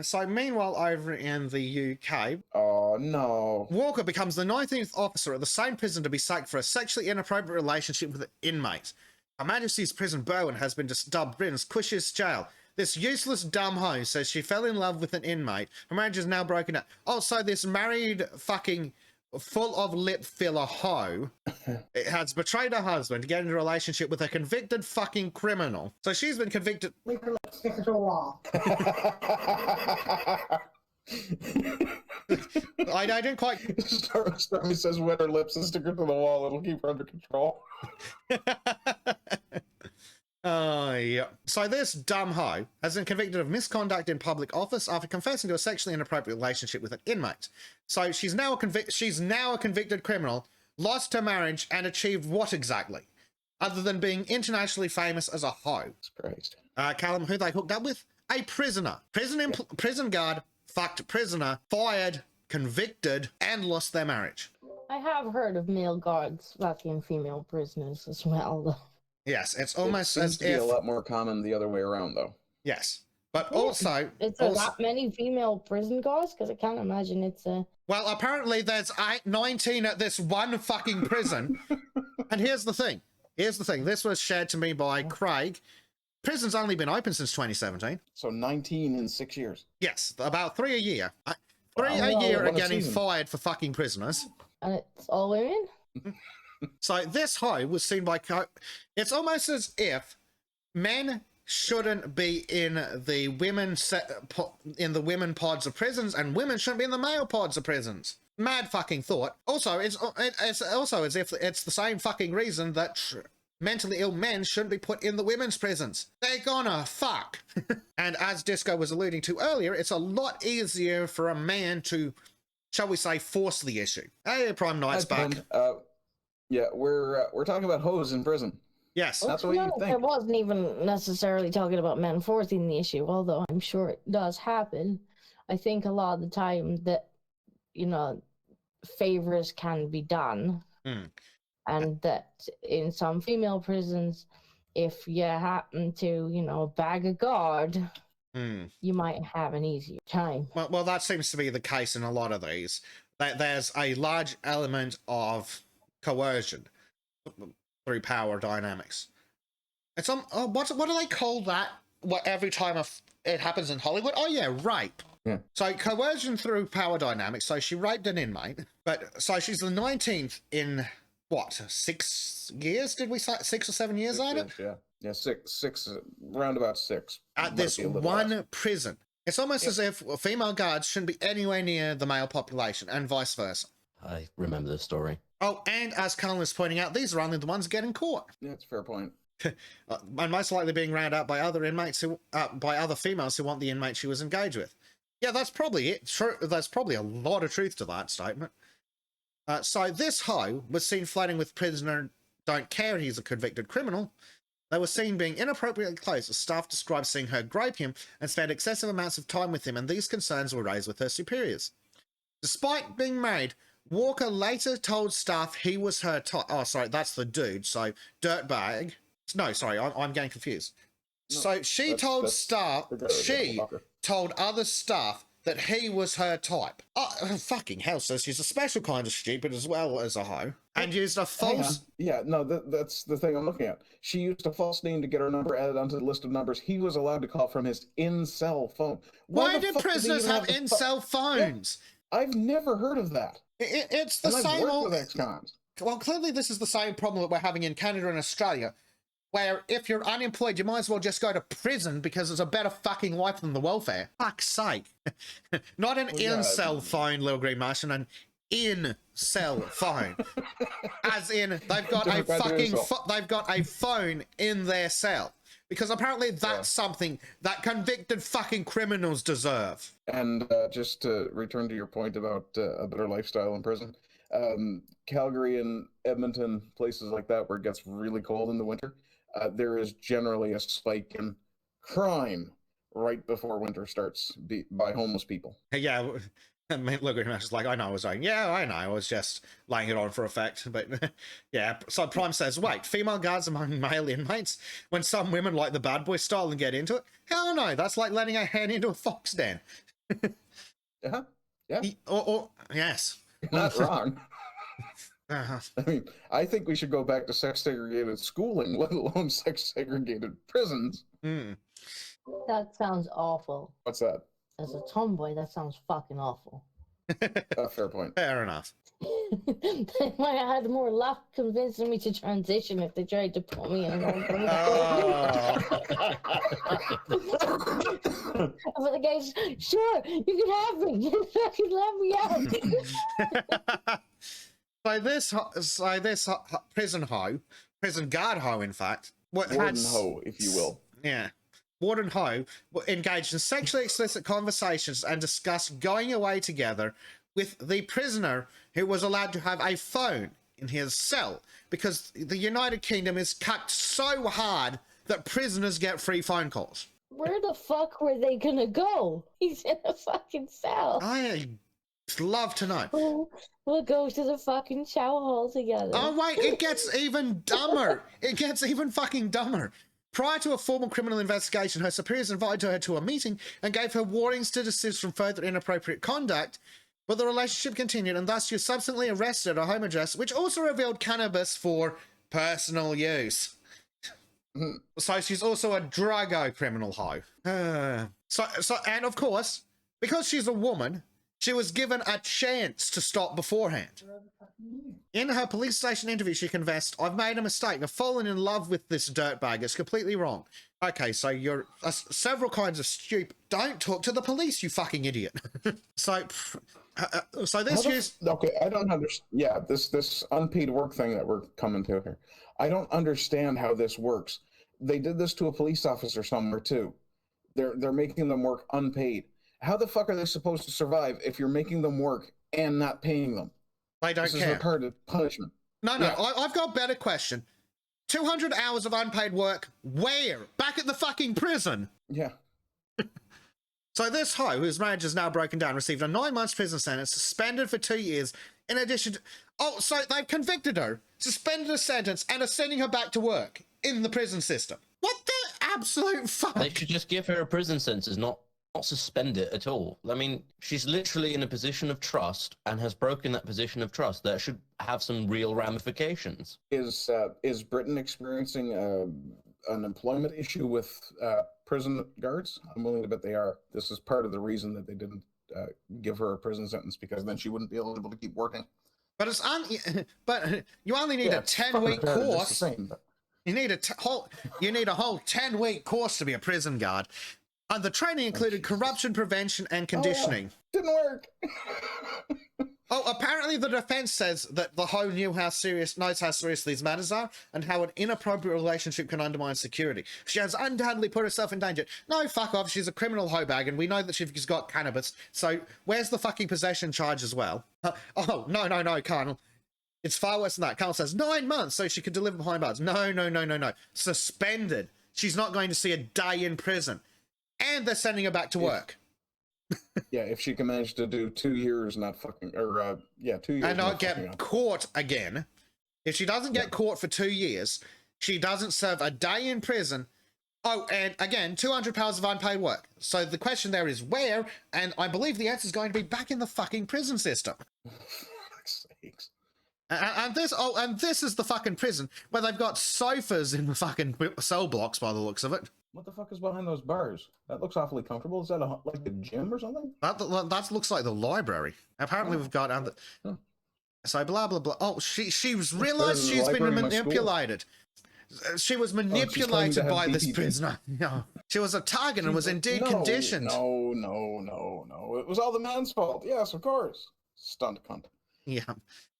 So meanwhile, over in the UK, Oh, no. Walker becomes the 19th officer at the same prison to be sacked for a sexually inappropriate relationship with an inmate. Her Majesty's prison Berwyn has been dubbed Britain's cushiest jail. This useless dumb hoe says she fell in love with an inmate. Her marriage is now broken up. Oh, so this married fucking full of lip filler hoe has betrayed her husband to get into a relationship with a convicted fucking criminal. So she's been convicted. Leave her lip stick to a wall. I didn't quite. Stormy says, wet her lips and stick her to the wall. It'll keep her under control. Yeah. So this dumb hoe has been convicted of misconduct in public office after confessing to a sexually inappropriate relationship with an inmate. So she's now a convicted criminal, lost her marriage, and achieved what exactly? Other than being internationally famous as a hoe. Christ. Callum, who they hooked up with? A prisoner. Prison guard, fucked prisoner, fired, convicted, and lost their marriage. I have heard of male guards fucking female prisoners as well, though. Yes, it's almost as to be if... a lot more common the other way around, though. Yes, but also... Is there that many female prison guards? Because I can't imagine it's a... Well, apparently there's 19 at this one fucking prison. And here's the thing. This was shared to me by Craig. Prison's only been open since 2017. So 19 in 6 years. Yes, about 3 a year. 3 a year are getting fired for fucking prisoners. And it's all women? So this hoe was seen by... It's almost as if men shouldn't be in the women pods of prisons, and women shouldn't be in the male pods of prisons. Mad fucking thought. Also, it's also as if it's the same fucking reason that mentally ill men shouldn't be put in the women's prisons. They're gonna fuck. And as Disco was alluding to earlier, it's a lot easier for a man to, shall we say, force the issue. Hey, Prime Knight's back. Yeah, we're talking about hoes in prison. Yes. That's what you think. I wasn't even necessarily talking about men forcing the issue, although I'm sure it does happen. I think a lot of the time that, favors can be done. And that in some female prisons, if you happen to, bag a guard, you might have an easier time. Well, that seems to be the case in a lot of these. There's a large element of coercion through power dynamics. It's what do they call that? What every time it happens in Hollywood? Oh yeah, rape. Yeah. So coercion through power dynamics. So she raped an inmate, but so she's the 19th in what, 6 years? Did we say 6 or 7 years on it? Yeah, six, round about 6. At this one prison. It's almost as if female guards shouldn't be anywhere near the male population, and vice versa. I remember this story. Oh, and as Colin was pointing out, these are only the ones getting caught. Yeah, that's a fair point. And most likely being rounded up by other inmates by other females who want the inmate she was engaged with. Yeah, that's probably it. True, there's probably a lot of truth to that statement. So this hoe was seen flirting with prisoner don't care he's a convicted criminal. They were seen being inappropriately close as staff described seeing her grope him and spend excessive amounts of time with him, and these concerns were raised with her superiors. Despite being married, Walker later told staff he was her type. Oh, sorry, that's the dude. So, dirtbag. No, sorry, I'm getting confused. No, so she told other staff that he was her type. Oh, fucking hell, so she's a special kind of stupid as well as a hoe. And used a false... Yeah, no, that's the thing I'm looking at. She used a false name to get her number added onto the list of numbers he was allowed to call from his in-cell phone. Why do prisoners have in-cell phones? Yeah, I've never heard of that. It's the same... I've worked with ex-cons. Well, clearly this is the same problem that we're having in Canada and Australia, where if you're unemployed, you might as well just go to prison because it's a better fucking life than the welfare. Fuck's sake. Not an in-cell phone, Little Green Martian, an in-cell phone. As in, they've got a phone in their cell. Because apparently that's something that convicted fucking criminals deserve. And just to return to your point about a better lifestyle in prison, Calgary and Edmonton, places like that where it gets really cold in the winter, there is generally a spike in crime right before winter starts by homeless people. Yeah, And look at him, just like, I know, I was like, yeah, I know, I was just laying it on for effect. But yeah, so Prime says, wait, female guards among male inmates when some women like the bad boy style and get into it? Hell no, that's like letting a hen into a fox den. Yeah. Yes. You're not wrong. Uh-huh. I mean, I think we should go back to sex segregated schooling, let alone sex segregated prisons. Mm. That sounds awful. What's that? As a tomboy, that sounds fucking awful. Fair point. Fair enough. They might have had more luck convincing me to transition if they tried to put me in an old But the guy's, sure, you can have me. Just fucking let me out. So this prison guard hoe, in fact, Warden hoe, if you will. Yeah. Warden Ho engaged in sexually explicit conversations and discussed going away together with the prisoner, who was allowed to have a phone in his cell because the United Kingdom is cucked so hard that prisoners get free phone calls. Where the fuck were they gonna go? He's in a fucking cell. I'd love to know. We'll go to the fucking chow hall together. Oh wait, it gets even dumber. It gets even fucking dumber. Prior to a formal criminal investigation, her superiors invited her to a meeting and gave her warnings to desist from further inappropriate conduct, but the relationship continued, and thus she was subsequently arrested at her home address, which also revealed cannabis for personal use. So she's also a druggo criminal hoe. And of course, because she's a woman, she was given a chance to stop beforehand. In her police station interview, she confessed, I've made a mistake. I've fallen in love with this dirtbag. It's completely wrong. Okay, so you're several kinds of stupid. Don't talk to the police, you fucking idiot. So this use... Okay, I don't understand. Yeah, this unpaid work thing that we're coming to here. I don't understand how this works. They did this to a police officer somewhere too. They're making them work unpaid. How the fuck are they supposed to survive if you're making them work and not paying them? They don't care. This is a part of punishment. No, yeah. I've got a better question. 200 hours of unpaid work, where? Back at the fucking prison? Yeah. So this hoe, whose marriage is now broken down, received a 9 months prison sentence, suspended for 2 years, in addition to... Oh, so they've convicted her, suspended a sentence, and are sending her back to work in the prison system. What the absolute fuck? They should just give her a prison sentence, not suspend it at all. I mean, she's literally in a position of trust and has broken that position of trust. That should have some real ramifications. Is Britain experiencing an employment issue with prison guards? I'm willing to bet they are. This is part of the reason that they didn't give her a prison sentence, because then she wouldn't be eligible to keep working. But but you only need a 10-week course. You need a whole 10-week course to be a prison guard. And the training included corruption prevention and conditioning. Didn't work. Oh, apparently the defense says that the hoe knows how serious these matters are and how an inappropriate relationship can undermine security. She has undoubtedly put herself in danger. No, fuck off. She's a criminal hoe bag, and we know that she's got cannabis. So where's the fucking possession charge as well? Oh, no, Colonel. It's far worse than that. Colonel says 9 months so she could deliver behind bars. No. Suspended. She's not going to see a day in prison. And they're sending her back to work. Yeah, if she can manage to do 2 years, 2 years. And not get caught again. If she doesn't get caught for 2 years, she doesn't serve a day in prison. Oh, and again, 200 pounds of unpaid work. So the question there is where, and I believe the answer is going to be back in the fucking prison system. For fuck's sakes. And this is the fucking prison where they've got sofas in the fucking cell blocks by the looks of it. What the fuck is behind those bars? That looks awfully comfortable. Is that like a gym or something? That looks like the library. Apparently we've got... So blah, blah, blah. Oh, she's realised she's been manipulated. She was manipulated by this prisoner. No. She was a target and was indeed conditioned. No. It was all the man's fault. Yes, of course. Stunt cunt. Yeah.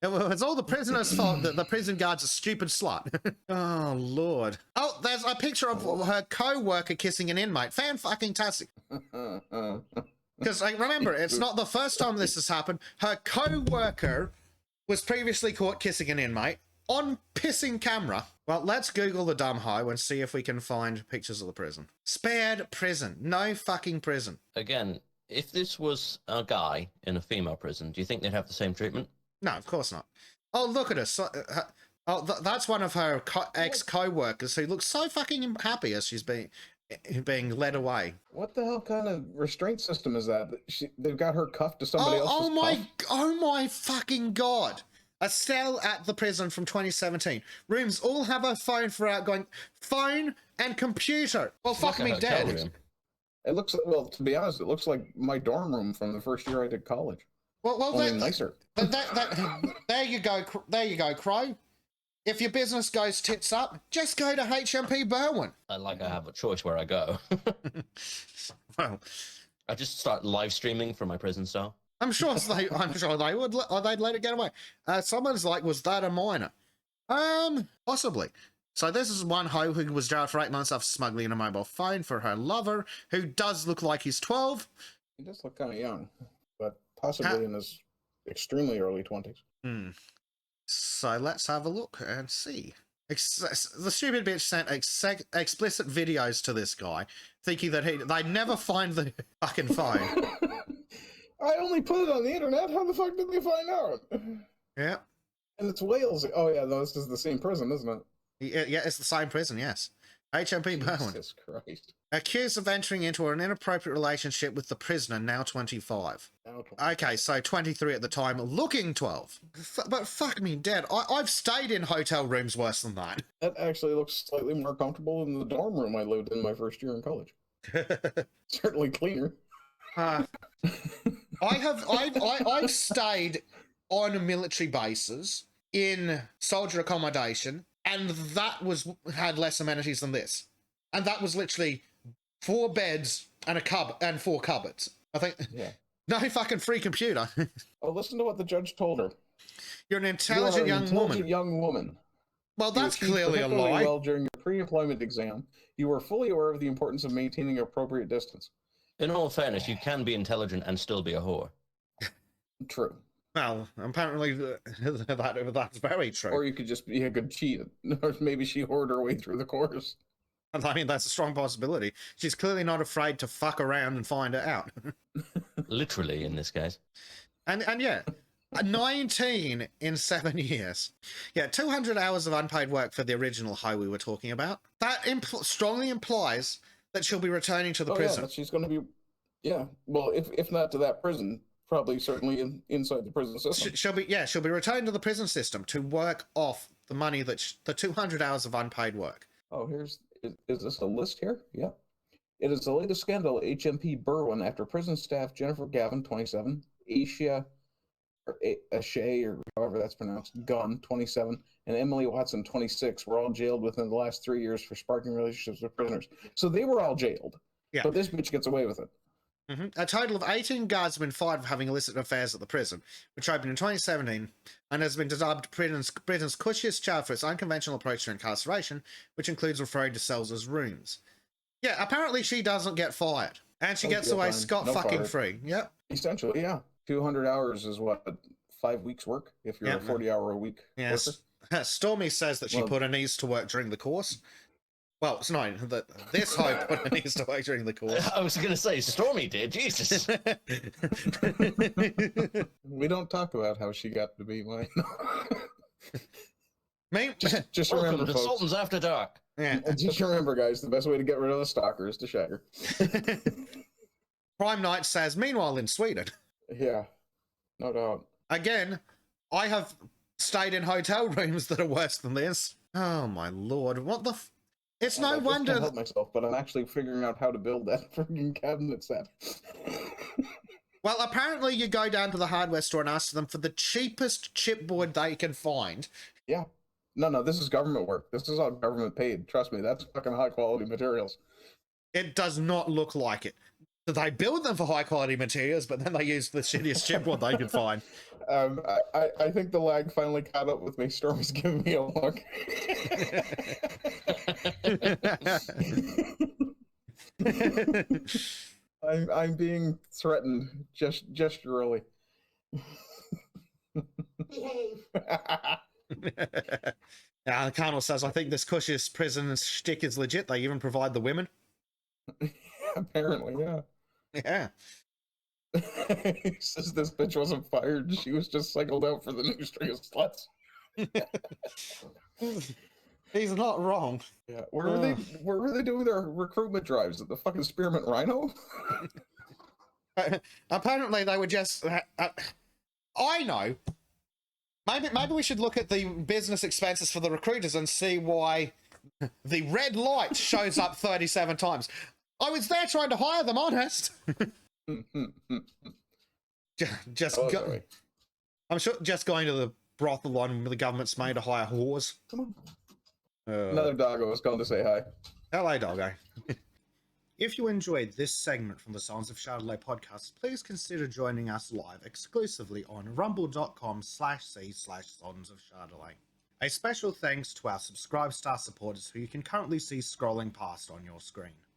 It's all the prisoner's fault that the prison guard's a stupid slut. Oh, Lord. Oh, there's a picture of her co-worker kissing an inmate. Fan-fucking-tastic. Because, remember, it's not the first time this has happened. Her co-worker was previously caught kissing an inmate on pissing camera. Well, let's Google the dumb hoe and see if we can find pictures of the prison. Spared prison. No fucking prison. Again, if this was a guy in a female prison, do you think they'd have the same treatment? No, of course not. Oh, look at her. That's one of her ex-co-workers who looks so fucking happy as she's being led away. What the hell kind of restraint system is that? They've got her cuffed to somebody else's cuff? Oh my fucking god. A cell at the prison from 2017. Rooms all have a phone for outgoing. Phone and computer. Well, fuck me dead. It looks, well, to be honest, it looks like my dorm room from the first year I did college. Well, only nicer. There you go. There you go, Crow. If your business goes tits up, just go to HMP Berwyn. I have a choice where I go. Well, I just start live streaming from my prison cell. I'm sure they would. Or they'd let it get away. Someone's like, was that a minor? Possibly. So this is one hoe who was jailed for 8 months after smuggling a mobile phone for her lover, who does look like he's 12. He does look kind of young, but possibly in his extremely early 20s. So let's have a look and see. The stupid bitch sent explicit videos to this guy, thinking that they'd never find the fucking phone. I only put it on the internet. How the fuck did they find out? Yeah. And it's Wales. Oh yeah, no, this is the same prison, isn't it? Yeah, it's the same prison, yes. HMP Berwyn. Jesus Christ. Accused of entering into an inappropriate relationship with the prisoner, now 25. Okay, so 23 at the time, looking 12. But fuck me dead. I've stayed in hotel rooms worse than that. That actually looks slightly more comfortable than the dorm room I lived in my first year in college. Certainly cleaner. I've stayed on military bases in soldier accommodation, and that had less amenities than this. And that was literally 4 beds and and 4 cupboards. I think. Yeah. No fucking free computer. Oh, listen to what the judge told her. You're an intelligent young woman. Well, that's clearly a lie. Well, during your pre-employment exam, you were fully aware of the importance of maintaining appropriate distance. In all fairness, you can be intelligent and still be a whore. True. Well, apparently that's very true. Or you could just be a good cheat. Or maybe she whored her way through the course. I mean, that's a strong possibility. She's clearly not afraid to fuck around and find it out. Literally, in this case. And yeah, 19 in 7 years. Yeah, 200 hours of unpaid work for the original hoe we were talking about. That strongly implies that she'll be returning to the prison. Yeah, she's going to be, yeah. Well, if not to that prison, probably certainly inside the prison system. She'll be returning to the prison system to work off the money the 200 hours of unpaid work. Oh, is this a list here? Yeah. It is the latest scandal at HMP Berwyn after prison staff Jennifer Gavin, 27, Ashay, or however that's pronounced, Gunn, 27, and Emily Watson, 26, were all jailed within the last 3 years for sparking relationships with prisoners. So they were all jailed. Yeah. But this bitch gets away with it. A total of 18 guards have been fired for having illicit affairs at the prison, which opened in 2017 and has been dubbed Britain's cushiest jail for its unconventional approach to incarceration, which includes referring to cells as rooms. Yeah, apparently she doesn't get fired, and she gets away scot-fucking-free. Yep. Essentially, yeah. 200 hours is what, 5 weeks work if you're a 40-hour-a-week worker? Stormy says that she put her knees to work during the course. Well, it's not that this hoe put her knees to work during the course. I was going to say, Stormy did, Jesus. We don't talk about how she got to be mine. Just remember, folks. Sultan's After Dark. Yeah. Just remember, guys, the best way to get rid of the stalker is to shag her. Prime Knight says, meanwhile in Sweden. Yeah, no doubt. Again, I have stayed in hotel rooms that are worse than this. Oh my lord, what the It's no wonder. I can't help myself, but I'm actually figuring out how to build that freaking cabinet set. Well, apparently you go down to the hardware store and ask them for the cheapest chipboard they can find. Yeah. No, this is government work. This is all government paid. Trust me, that's fucking high quality materials. It does not look like it. They build them for high quality materials, but then they use the shittiest chipboard they could find. I think the lag finally caught up with me. Storm's giving me a look. I'm being threatened gesturally. Behave. The Colonel says, I think this cushiest prison shtick is legit. They even provide the women. Apparently, yeah. Yeah. He says this bitch wasn't fired. She was just cycled out for the new string of sluts. He's not wrong. Yeah. Where were they doing their recruitment drives? At the fucking Spearmint Rhino? Apparently they were just... I know. Maybe we should look at the business expenses for the recruiters and see why the red light shows up 37 times. I was there trying to hire them, honest. I'm sure just going to the brothel on the government's made to hire whores. Come on. Another doggo has come to say hi. Hello, doggo. If you enjoyed this segment from the Sons of Chardonnay podcast, please consider joining us live exclusively on rumble.com/c/Sons of Chardonnay. A special thanks to our subscribe star supporters who you can currently see scrolling past on your screen.